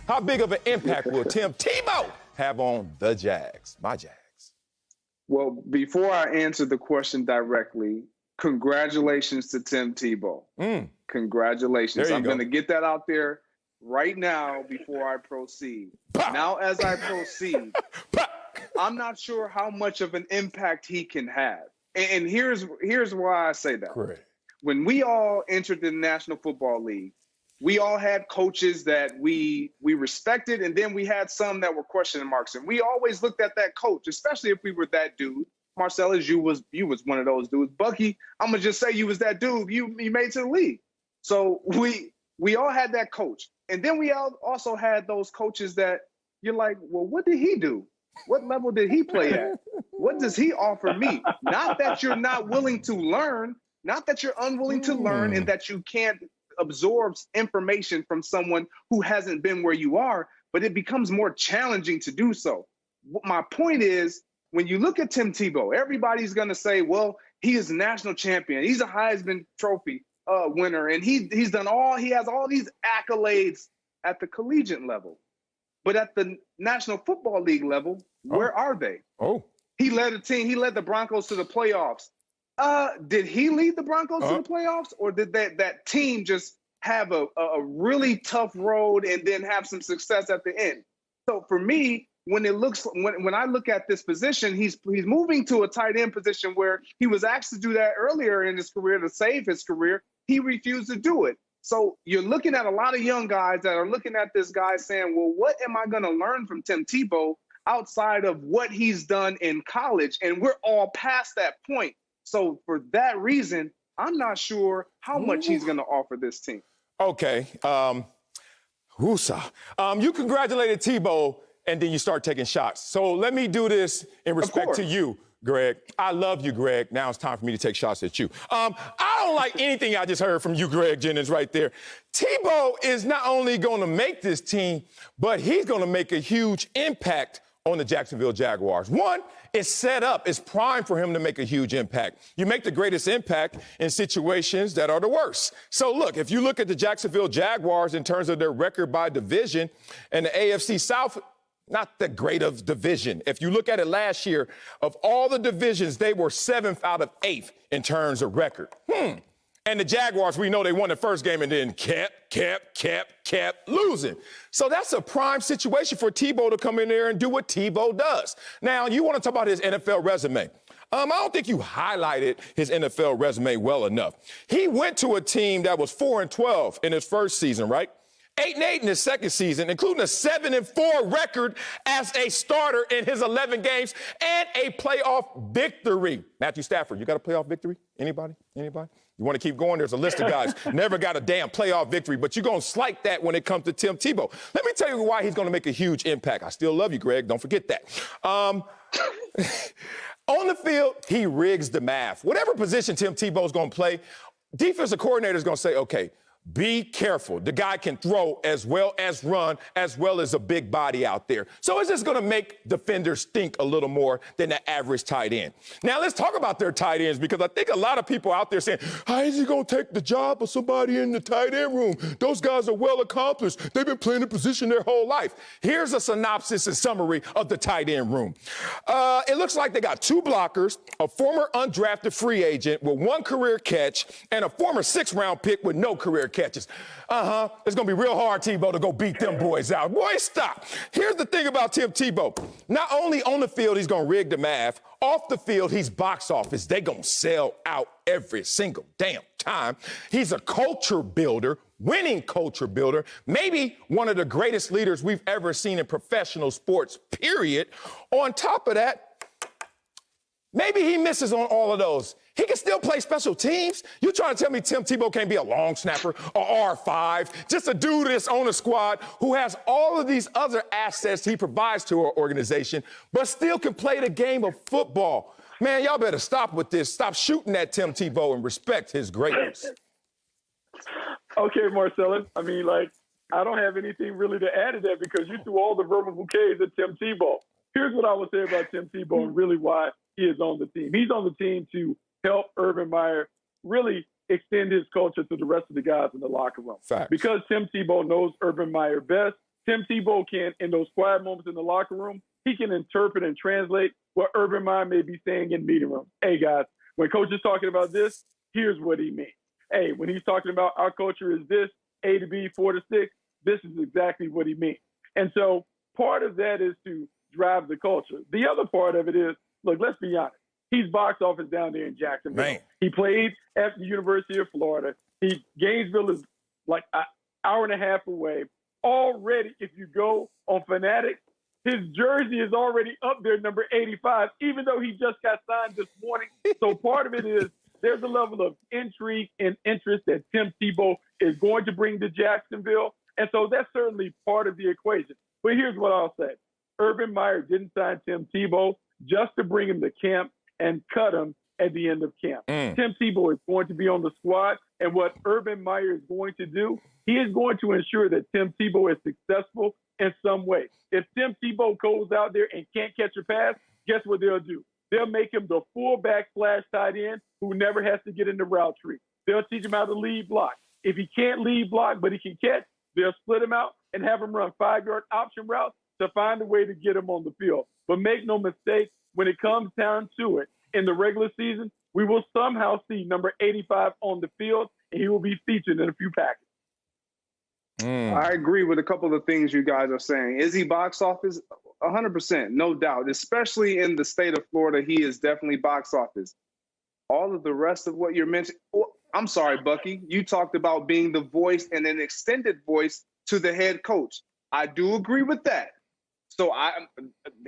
How big of an impact will Tim Tebow have on the Jags, my Jags? Well, before I answer the question directly, congratulations to Tim Tebow. Congratulations. I'm going to get that out there right now before I proceed. Now, as I proceed, I'm not sure how much of an impact he can have. And here's why I say that. Correct. When we all entered the National Football League, we all had coaches that we respected, and then we had some that were question marks. And we always looked at that coach, especially if we were that dude. Marcellus, you was one of those dudes. Bucky, I'm gonna just say you was that dude. You made it to the league. So we all had that coach, and then we all also had those coaches that you're like, well, what did he do? What level did he play at? What does he offer me? Not that you're not willing to learn, not that you're unwilling to learn, and that you can't absorb information from someone who hasn't been where you are, but it becomes more challenging to do so. My point is, when you look at Tim Tebow, everybody's going to say, well, he is a national champion. He's a Heisman Trophy winner, and he has all these accolades at the collegiate level. But at the National Football League level, where are they? He led a team. He led the Broncos to the playoffs. Did he lead the Broncos to the playoffs, or did that team just have a really tough road and then have some success at the end? So for me, when I look at this position, he's moving to a tight end position where he was asked to do that earlier in his career to save his career. He refused to do it. So you're looking at a lot of young guys that are looking at this guy saying, well, what am I going to learn from Tim Tebow outside of what he's done in college? And we're all past that point. So for that reason, I'm not sure how much he's going to offer this team. Okay. You congratulated Tebow, and then you start taking shots. So let me do this in respect to you, Greg. I love you, Greg. Now it's time for me to take shots at you. I don't like anything I just heard from you, Greg Jennings, right there. Tebow is not only going to make this team, but he's going to make a huge impact on the Jacksonville Jaguars. One, it's set up. It's primed for him to make a huge impact. You make the greatest impact in situations that are the worst. So, look, if you look at the Jacksonville Jaguars in terms of their record by division and the AFC South, not that great of division. If you look at it last year, of all the divisions, they were 7th out of 8th in terms of record. And the Jaguars, we know they won the first game and then kept losing. So that's a prime situation for Tebow to come in there and do what Tebow does. Now, you want to talk about his NFL resume. I don't think you highlighted his NFL resume well enough. He went to a team that was 4-12 in his first season, right? 8-8 in his second season, including a 7-4 record as a starter in his 11 games and a playoff victory. Matthew Stafford, you got a playoff victory? Anybody? You want to keep going? There's a list of guys. Never got a damn playoff victory, but you're going to slight that when it comes to Tim Tebow. Let me tell you why he's going to make a huge impact. I still love you, Greg. Don't forget that. On the field, he rigs the math. Whatever position Tim Tebow's going to play, defensive coordinator is going to say, okay, be careful. The guy can throw as well as run, as well as a big body out there. So it's just going to make defenders think a little more than the average tight end. Now, let's talk about their tight ends, because I think a lot of people out there saying, how is he going to take the job of somebody in the tight end room? Those guys are well accomplished. They've been playing the position their whole life. Here's a synopsis and summary of the tight end room. It looks like they got 2 blockers, a former undrafted free agent with 1 career catch, and a former 6th-round pick with no career catches. It's going to be real hard, Tebow, to go beat them boys out. Boy, stop. Here's the thing about Tim Tebow. Not only on the field, he's going to rig the math. Off the field, he's box office. They're going to sell out every single damn time. He's a culture builder, winning culture builder, maybe one of the greatest leaders we've ever seen in professional sports, period. On top of that, maybe he misses on all of those. He can still play special teams. You trying to tell me Tim Tebow can't be a long snapper or R5, just a dude that's on a squad who has all of these other assets he provides to our organization, but still can play the game of football. Man, y'all better stop with this. Stop shooting at Tim Tebow and respect his greatness. Okay, Marcellus. I don't have anything really to add to that because you threw all the verbal bouquets at Tim Tebow. Here's what I would say about Tim Tebow and really why he is on the team. He's on the team to help Urban Meyer really extend his culture to the rest of the guys in the locker room. Facts. Because Tim Tebow knows Urban Meyer best, Tim Tebow can, in those quiet moments in the locker room, he can interpret and translate what Urban Meyer may be saying in meeting rooms. Hey, guys, when coach is talking about this, here's what he means. Hey, when he's talking about our culture is this, A to B, 4 to 6, this is exactly what he means. And so part of that is to drive the culture. The other part of it is, look, let's be honest. He's box office down there in Jacksonville. Man. He played at the University of Florida. Gainesville is like an hour and a half away. Already, if you go on Fanatics, his jersey is already up there, number 85, even though he just got signed this morning. So part of it is there's a level of intrigue and interest that Tim Tebow is going to bring to Jacksonville. And so that's certainly part of the equation. But here's what I'll say. Urban Meyer didn't sign Tim Tebow just to bring him to camp and cut him at the end of camp. Tim Tebow is going to be on the squad, and what Urban Meyer is going to do, he is going to ensure that Tim Tebow is successful in some way. If Tim Tebow goes out there and can't catch a pass, guess what they'll do? They'll make him the fullback / tight end who never has to get in the route tree. They'll teach him how to lead block. If he can't lead block, but he can catch, they'll split him out and have him run 5-yard option routes to find a way to get him on the field. But make no mistake, when it comes down to it, in the regular season, we will somehow see number 85 on the field, and he will be featured in a few packages. I agree with a couple of things you guys are saying. Is he box office? 100%, no doubt. Especially in the state of Florida, he is definitely box office. All of the rest of what you're mentioning, I'm sorry, Bucky, you talked about being the voice and an extended voice to the head coach. I do agree with that. So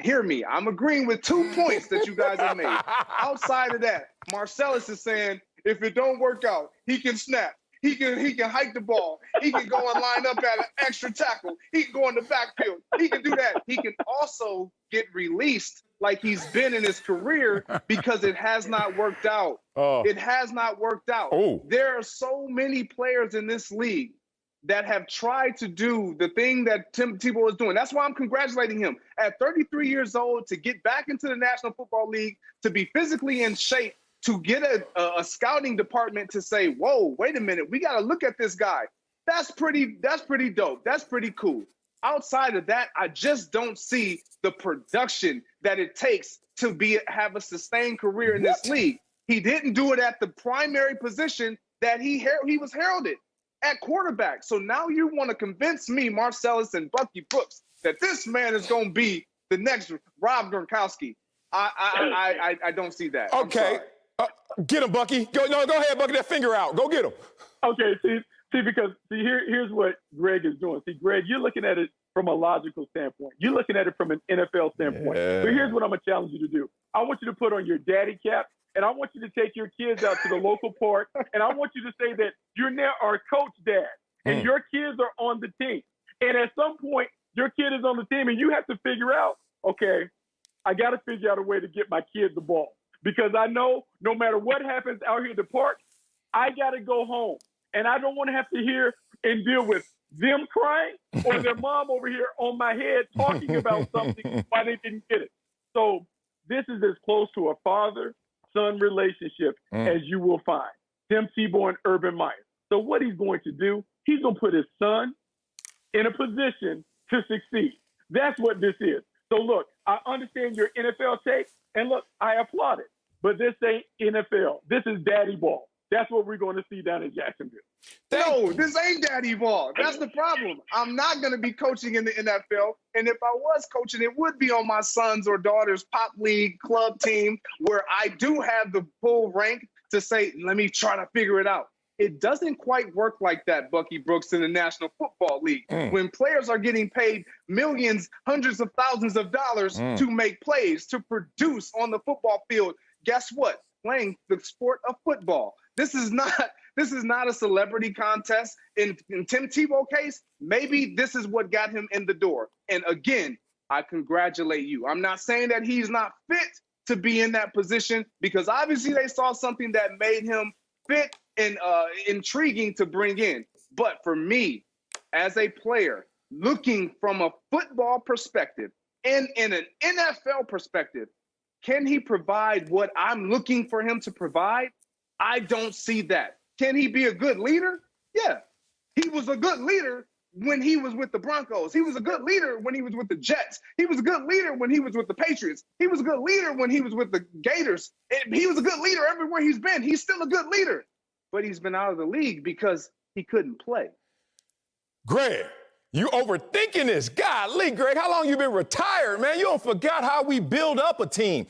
hear me. I'm agreeing with 2 points that you guys have made. Outside of that, Marcellus is saying if it don't work out, he can snap. He can hike the ball. He can go and line up at an extra tackle. He can go in the backfield. He can do that. He can also get released like he's been in his career because it has not worked out. It has not worked out. There are so many players in this league that have tried to do the thing that Tim Tebow is doing. That's why I'm congratulating him. At 33 years old, to get back into the National Football League, to be physically in shape, to get a scouting department to say, whoa, wait a minute, we got to look at this guy. That's pretty dope. That's pretty cool. Outside of that, I just don't see the production that it takes to have a sustained career in this league. He didn't do it at the primary position that he was heralded at quarterback. So now you want to convince me, Marcellus and Bucky Brooks, that this man is going to be the next Rob Gronkowski. I don't see that. Okay. Get him, Bucky. Go ahead, Bucky. That finger out. Go get him. Okay, because here's what Greg is doing. See, Greg, you're looking at it from a logical standpoint. You're looking at it from an NFL standpoint. Yeah. But here's what I'm going to challenge you to do. I want you to put on your daddy cap, and I want you to take your kids out to the local park, and I want you to say that you're now our coach dad, and your kids are on the team. And at some point, your kid is on the team, and you have to figure out, okay, I got to figure out a way to get my kid the ball. Because I know no matter what happens out here at the park, I got to go home. And I don't want to have to hear and deal with them crying or their mom over here on my head talking about something why they didn't get it. So this is as close to a father-son relationship as you will find. Tim Tebow and Urban Meyer. So what he's going to do, he's going to put his son in a position to succeed. That's what this is. So look, I understand your NFL take, and look, I applaud it. But this ain't NFL. This is daddy ball. That's what we're going to see down in Jacksonville. No, this ain't daddy ball. That's the problem. I'm not going to be coaching in the NFL. And if I was coaching, it would be on my son's or daughter's pop league club team where I do have the full rank to say, let me try to figure it out. It doesn't quite work like that, Bucky Brooks, in the National Football League. When players are getting paid millions, hundreds of thousands of dollars to make plays, to produce on the football field, guess what? Playing the sport of football. This is not a celebrity contest. In Tim Tebow case, maybe this is what got him in the door. And again, I congratulate you. I'm not saying that he's not fit to be in that position, because obviously they saw something that made him fit and intriguing to bring in. But for me, as a player, looking from a football perspective and in an NFL perspective, can he provide what I'm looking for him to provide? I don't see that. Can he be a good leader? Yeah. He was a good leader when he was with the Broncos. He was a good leader when he was with the Jets. He was a good leader when he was with the Patriots. He was a good leader when he was with the Gators. He was a good leader everywhere he's been. He's still a good leader. But he's been out of the league because he couldn't play. Greg, you overthinking this. Golly, Greg, how long you been retired, man? You don't forgot how we build up a team.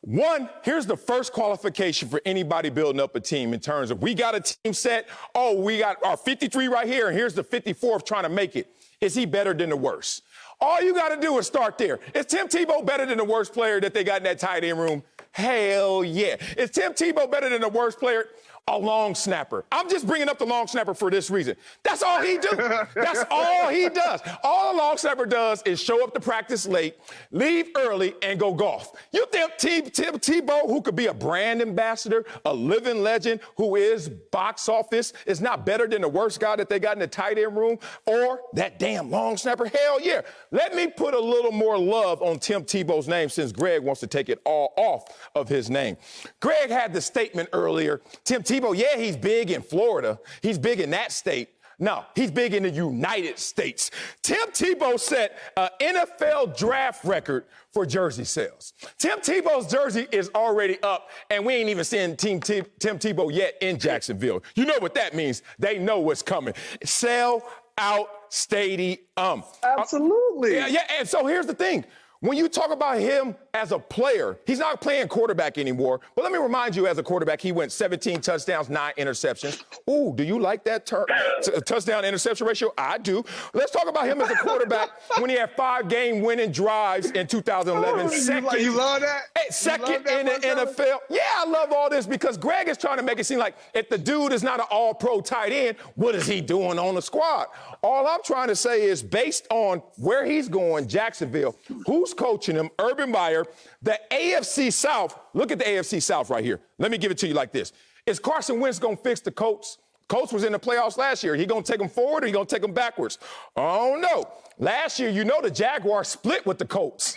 One, here's the first qualification for anybody building up a team in terms of we got a team set. Oh, we got our 53 right here, and here's the 54th trying to make it. Is he better than the worst? All you got to do is start there. Is Tim Tebow better than the worst player that they got in that tight end room? Hell yeah. Is Tim Tebow better than the worst player? A long snapper. I'm just bringing up the long snapper for this reason. That's all he do. That's all he does. All a long snapper does is show up to practice late, leave early, and go golf. You think Tim Tebow, who could be a brand ambassador, a living legend, who is box office, is not better than the worst guy that they got in the tight end room or that damn long snapper? Hell yeah. Let me put a little more love on Tim Tebow's name since Greg wants to take it all off of his name. Greg had the statement earlier. Tim Tebow, yeah, he's big in Florida. He's big in that state. No, he's big in the United States. Tim Tebow set an NFL draft record for jersey sales. Tim Tebow's jersey is already up, and we ain't even seeing Tim Tebow yet in Jacksonville. You know what that means. They know what's coming. Sell out stadium. Absolutely. Yeah, and so here's the thing. When you talk about him as a player, he's not playing quarterback anymore. But let me remind you, as a quarterback, he went 17 touchdowns, 9 interceptions. Ooh, do you like that touchdown-interception ratio? I do. Let's talk about him as a quarterback when he had 5-game winning drives in 2011. You love that? Second in the NFL. Yeah, I love all this because Greg is trying to make it seem like if the dude is not an all-pro tight end, what is he doing on the squad? All I'm trying to say is based on where he's going, Jacksonville, who's coaching him, Urban Meyer, the AFC South. Look at the AFC South right here. Let me give it to you like this. Is Carson Wentz going to fix the Colts? Colts was in the playoffs last year. He going to take them forward or he going to take them backwards? Oh, no. Last year, you know the Jaguars split with the Colts.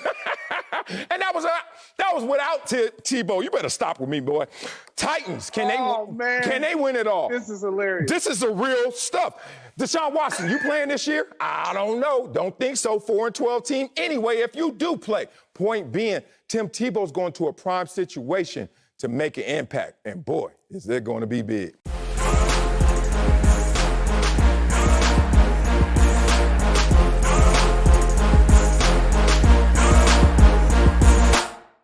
And that was without Tebow. You better stop with me, boy. Titans, can they win it all? This is hilarious. This is the real stuff. Deshaun Watson, you playing this year? I don't know. Don't think so. 4-12 team. Anyway, if you do play, point being, Tim Tebow's going to a prime situation to make an impact. And boy, is it going to be big.